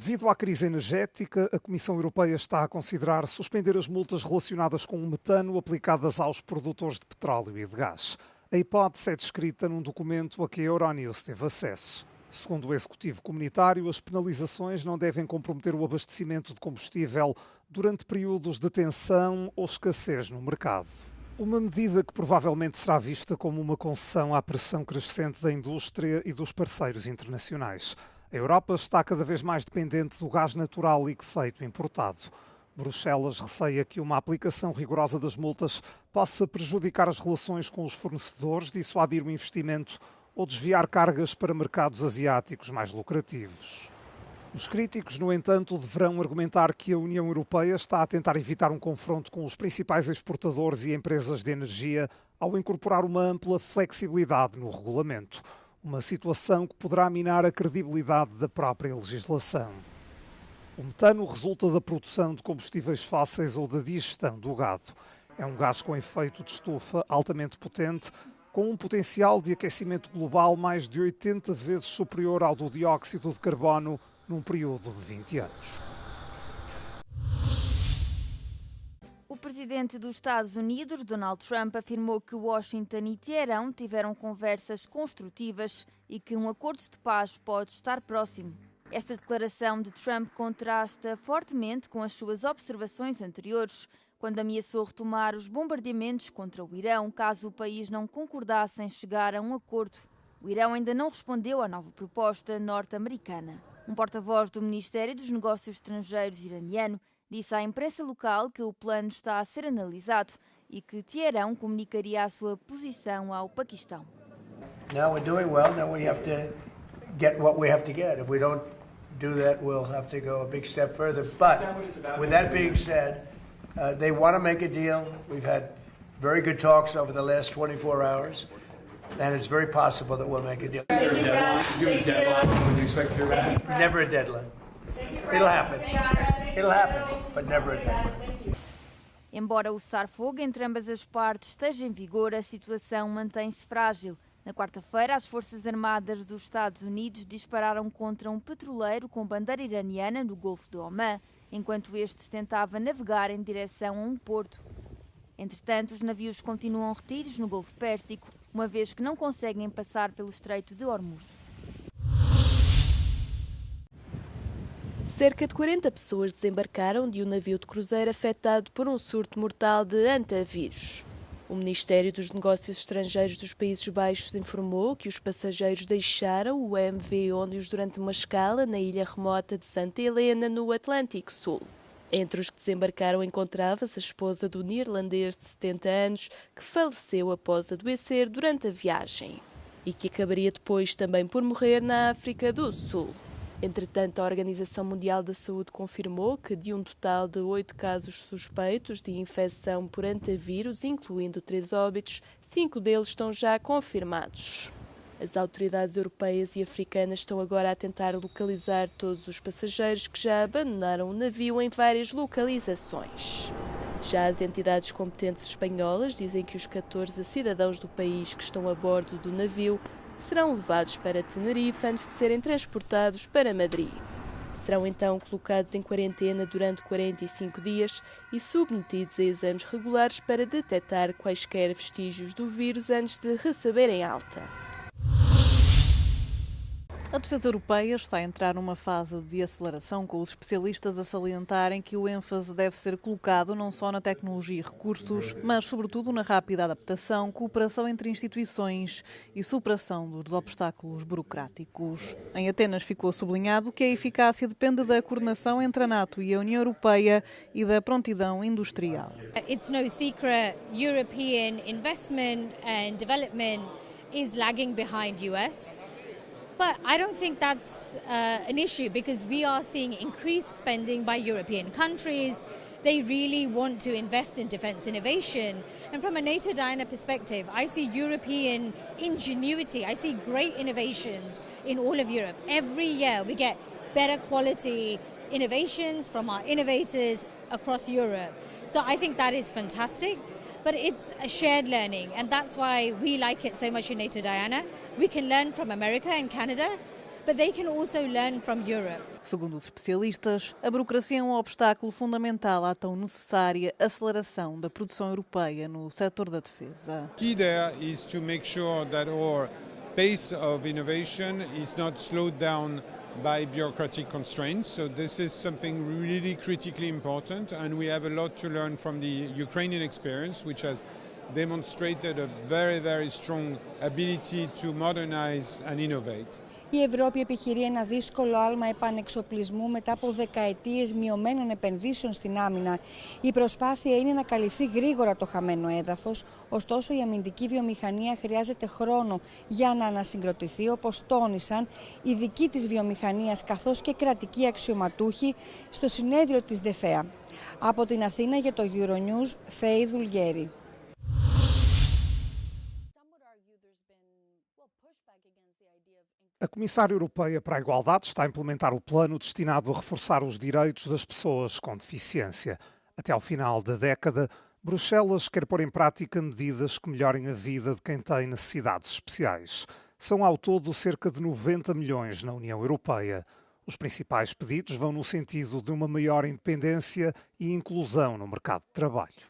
Devido à crise energética, a Comissão Europeia está a considerar suspender as multas relacionadas com o metano aplicadas aos produtores de petróleo e de gás. A hipótese é descrita num documento a que a Euronews teve acesso. Segundo o Executivo Comunitário, as penalizações não devem comprometer o abastecimento de combustível durante períodos de tensão ou escassez no mercado. Uma medida que provavelmente será vista como uma concessão à pressão crescente da indústria e dos parceiros internacionais. A Europa está cada vez mais dependente do gás natural liquefeito importado. Bruxelas receia que uma aplicação rigorosa das multas possa prejudicar as relações com os fornecedores, dissuadir o investimento ou desviar cargas para mercados asiáticos mais lucrativos. Os críticos, no entanto, deverão argumentar que a União Europeia está a tentar evitar um confronto com os principais exportadores e empresas de energia ao incorporar uma ampla flexibilidade no regulamento. Uma situação que poderá minar a credibilidade da própria legislação. O metano resulta da produção de combustíveis fósseis ou da digestão do gado. É um gás com efeito de estufa altamente potente, com um potencial de aquecimento global mais de 80 vezes superior ao do dióxido de carbono num período de 20 anos. O presidente dos Estados Unidos, Donald Trump, afirmou que Washington e Teherão tiveram conversas construtivas e que um acordo de paz pode estar próximo. Esta declaração de Trump contrasta fortemente com as suas observações anteriores, quando ameaçou retomar os bombardeamentos contra o Irão caso o país não concordasse em chegar a um acordo. O Irão ainda não respondeu à nova proposta norte-americana. Um porta-voz do Ministério dos Negócios Estrangeiros iraniano disse à imprensa local que o plano está a ser analisado e que Teherão comunicaria a sua posição ao Paquistão. Now we're doing well, now we have to get what we have to get. If we don't do that, we'll have to go a big step further. But with that being said, they want to make a deal. We've had very good talks over the last 24 hours, and it's very possible that we'll make a deal. Is there a deadline? Do you have a deadline when you expect to hear back? Never a deadline. It'll happen. It'll happen, but never a deadline. Embora o cessar-fogo entre ambas as partes esteja em vigor, a situação mantém-se frágil. Na quarta-feira, as Forças Armadas dos Estados Unidos dispararam contra um petroleiro com bandeira iraniana no Golfo de Omã, enquanto este tentava navegar em direção a um porto. Entretanto, os navios continuam retidos no Golfo Pérsico, uma vez que não conseguem passar pelo Estreito de Hormuz. Cerca de 40 pessoas desembarcaram de um navio de cruzeiro afetado por um surto mortal de hantavírus. O Ministério dos Negócios Estrangeiros dos Países Baixos informou que os passageiros deixaram o MV Óndios durante uma escala na ilha remota de Santa Helena, no Atlântico Sul. Entre os que desembarcaram encontrava-se a esposa do neerlandês de 70 anos, que faleceu após adoecer durante a viagem e que acabaria depois também por morrer na África do Sul. Entretanto, a Organização Mundial da Saúde confirmou que de um total de 8 casos suspeitos de infecção por hantavírus, incluindo 3 óbitos, 5 deles estão já confirmados. As autoridades europeias e africanas estão agora a tentar localizar todos os passageiros que já abandonaram o navio em várias localizações. Já as entidades competentes espanholas dizem que os 14 cidadãos do país que estão a bordo do navio serão levados para Tenerife antes de serem transportados para Madrid. Serão então colocados em quarentena durante 45 dias e submetidos a exames regulares para detectar quaisquer vestígios do vírus antes de receberem alta. A defesa europeia está a entrar numa fase de aceleração, com os especialistas a salientarem que o ênfase deve ser colocado não só na tecnologia e recursos, mas sobretudo na rápida adaptação, cooperação entre instituições e superação dos obstáculos burocráticos. Em Atenas ficou sublinhado que a eficácia depende da coordenação entre a NATO e a União Europeia e da prontidão industrial. It's no secret European investment and development is lagging behind US. But I don't think that's an issue because we are seeing increased spending by European countries. They really want to invest in defence innovation. And from a NATO Diana perspective, I see European ingenuity. I see great innovations in all of Europe. Every year we get better quality innovations from our innovators across Europe. So I think that is fantastic. But it's a shared learning, and that's why we like it so much in NATO Diana. We can learn from America and Canada, but they can also learn from Europe. Segundo os especialistas, a burocracia é um obstáculo fundamental à tão necessária aceleração da produção europeia no setor da defesa. Key there is to make sure that our pace of innovation is not slowed down by bureaucratic constraints. So this is something really critically important, and we have a lot to learn from the Ukrainian experience, which has demonstrated a very strong ability to modernize and innovate. Η Ευρώπη επιχειρεί ένα δύσκολο άλμα επανεξοπλισμού μετά από δεκαετίες μειωμένων επενδύσεων στην άμυνα. Η προσπάθεια είναι να καλυφθεί γρήγορα το χαμένο έδαφος, ωστόσο η αμυντική βιομηχανία χρειάζεται χρόνο για να ανασυγκροτηθεί, όπως τόνισαν ειδικοί της βιομηχανίας καθώς και κρατικοί αξιωματούχοι στο συνέδριο της ΔΕΦΕΑ. Από την Αθήνα για το Euronews, Φέη Δουλγέρη. A Comissária Europeia para a Igualdade está a implementar o plano destinado a reforçar os direitos das pessoas com deficiência. Até ao final da década, Bruxelas quer pôr em prática medidas que melhorem a vida de quem tem necessidades especiais. São ao todo cerca de 90 milhões na União Europeia. Os principais pedidos vão no sentido de uma maior independência e inclusão no mercado de trabalho.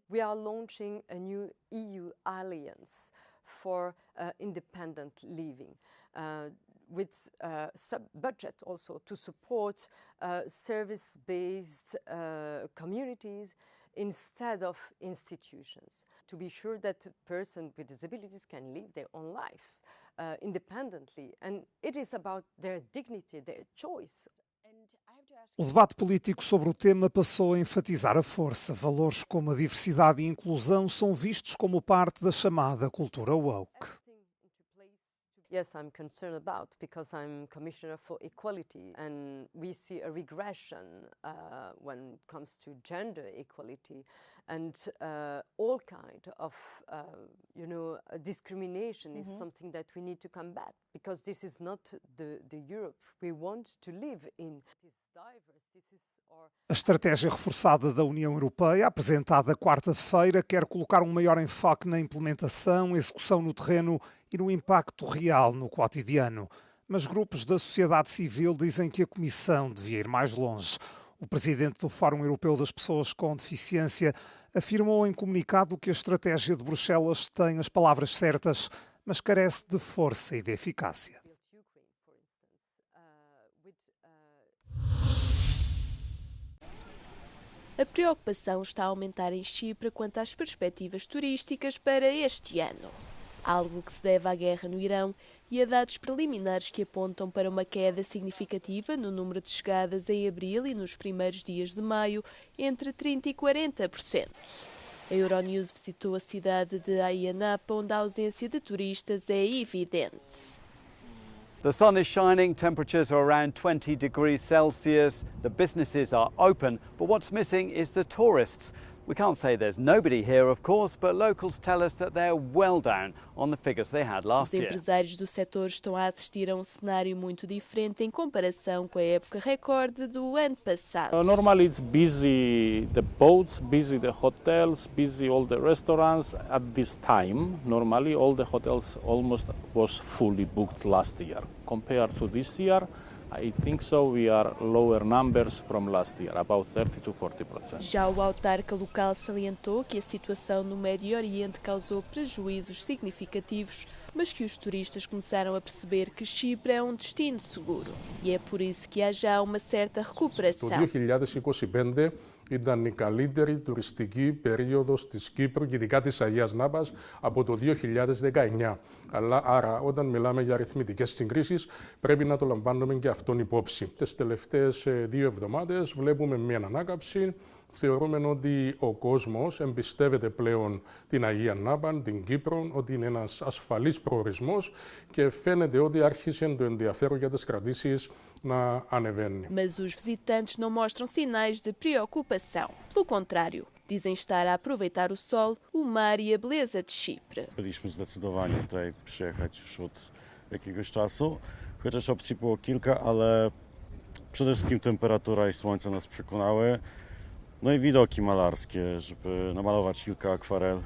We are launching a new EU alliance for independent living, with budget also to support service-based communities instead of institutions, to be sure that persons with disabilities can live their own life independently, and it is about their dignity, their choice. O debate político sobre o tema passou a enfatizar a força. Valores como a diversidade e a inclusão são vistos como parte da chamada cultura woke. Yes, I'm concerned about, because I'm Commissioner for Equality, and we see a regression when it comes to gender equality, and all kind of, discrimination is something that we need to combat, because this is not the Europe we want to live in. It is diverse. This is our... A estratégia reforçada da União Europeia, apresentada quarta-feira, quer colocar um maior enfoque na implementação, execução no terreno e no impacto real no cotidiano. Mas grupos da sociedade civil dizem que a Comissão devia ir mais longe. O presidente do Fórum Europeu das Pessoas com Deficiência afirmou em comunicado que a estratégia de Bruxelas tem as palavras certas, mas carece de força e de eficácia. A preocupação está a aumentar em Chipre quanto às perspectivas turísticas para este ano. Algo que se deve à guerra no Irão e a dados preliminares que apontam para uma queda significativa no número de chegadas em abril e nos primeiros dias de maio, entre 30% e 40%. A Euronews visitou a cidade de Ayia Napa, onde a ausência de turistas é evidente. The sun is shining, temperatures are around 20 degrees Celsius, the businesses are open, but what's missing is the tourists. We can't say there's nobody here, of course, but locals tell us that they're well down on the figures they had last year. Os empresários do setor estão a assistir a um cenário muito diferente em comparação com a época recorde do ano passado. Normally it's busy the boats, busy the hotels, busy all the restaurants. At this time, normally all the hotels almost was fully booked last year. Compared to this year, I think so. We are lower numbers from last year, about 30% to 40%. Já o autarca local salientou que a situação no Médio Oriente causou prejuízos significativos, mas que os turistas começaram a perceber que Chipre é um destino seguro. E é por isso que há já uma certa recuperação. Το 2025 ήταν η καλύτερη τουριστική περίοδος της Κύπρου και ειδικά της Αγίας Νάπας από το 2019. Άρα όταν μιλάμε για αριθμητικές συγκρίσεις πρέπει να το λαμβάνουμε και αυτόν υπόψη. Τις τελευταίες 2 εβδομάδες βλέπουμε μια ανάκαμψη. Θεωρούμε ότι ο κόσμος εμπιστεύεται πλέον την Αγία Νάπα, την Κύπρο, ότι είναι ένας ασφαλής προορισμός και φαίνεται ότι άρχισε το ενδιαφέρον για τις κρατήσεις να ανεβαίνει. Mas os visitantes não mostram sinais de preocupação. Pelo contrário, dizem estar a aproveitar o sol, o mar e a beleza de Chipre. Byliśmy zdecydowani tutaj przyjechać już od jakiegoś czasu, chociaż opcji było kilka, ale przede wszystkim temperatura i słońce nas przekonały. No i widoki malarskie, żeby namalować kilka akwarel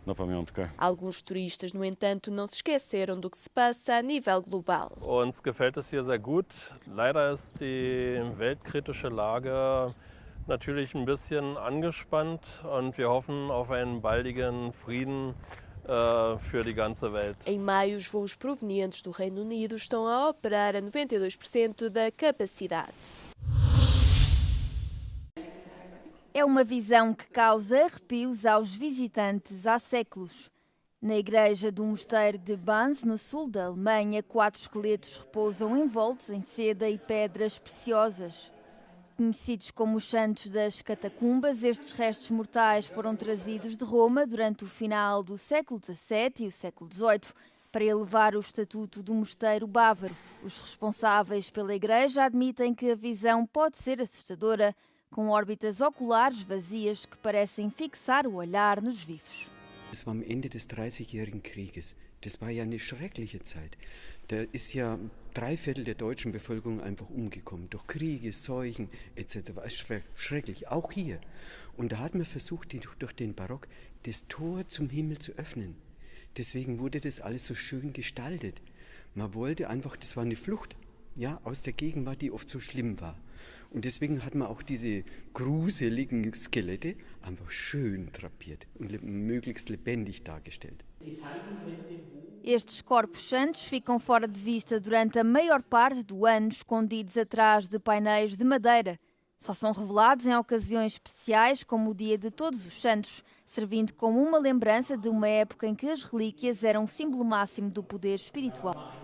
na pamiątkę. Alguns turistas, no entanto, não se esqueceram do que se passa a nível global. Uns gefällt es hier sehr gut. Leider ist die weltkritische Lage natürlich ein bisschen angespannt und wir hoffen auf einen baldigen Frieden für die ganze Welt. Em maio, os voos provenientes do Reino Unido estão a operar a 92% da capacidade. É uma visão que causa arrepios aos visitantes há séculos. Na igreja do mosteiro de Banz, no sul da Alemanha, 4 esqueletos repousam envoltos em seda e pedras preciosas. Conhecidos como os santos das catacumbas, estes restos mortais foram trazidos de Roma durante o final do século XVII e o século XVIII para elevar o estatuto do mosteiro bávaro. Os responsáveis pela igreja admitem que a visão pode ser assustadora, com órbitas oculares vazias que parecem fixar o olhar nos vivos. Das war am Ende des 30-jährigen Krieges. Das war ja eine schreckliche Zeit. Da ist ja 3/4 der deutschen Bevölkerung einfach umgekommen. Durch Kriege, Seuchen etc. Es war schrecklich, auch hier. Und da hat man versucht, durch den Barock das Tor zum Himmel zu öffnen. Deswegen wurde das alles so schön gestaltet. Man wollte einfach, das war eine Flucht, ja, aus der Gegenwart, die oft so schlimm war. Und deswegen hat man auch diese gruseligen Skelette einfach schön drapiert und möglichst lebendig dargestellt. Estes corpos santos ficam fora de vista durante a maior parte do ano, escondidos atrás de painéis de madeira. Só são revelados em ocasiões especiais, como o Dia de Todos os Santos, servindo como uma lembrança de uma época em que as relíquias eram o símbolo máximo do poder espiritual.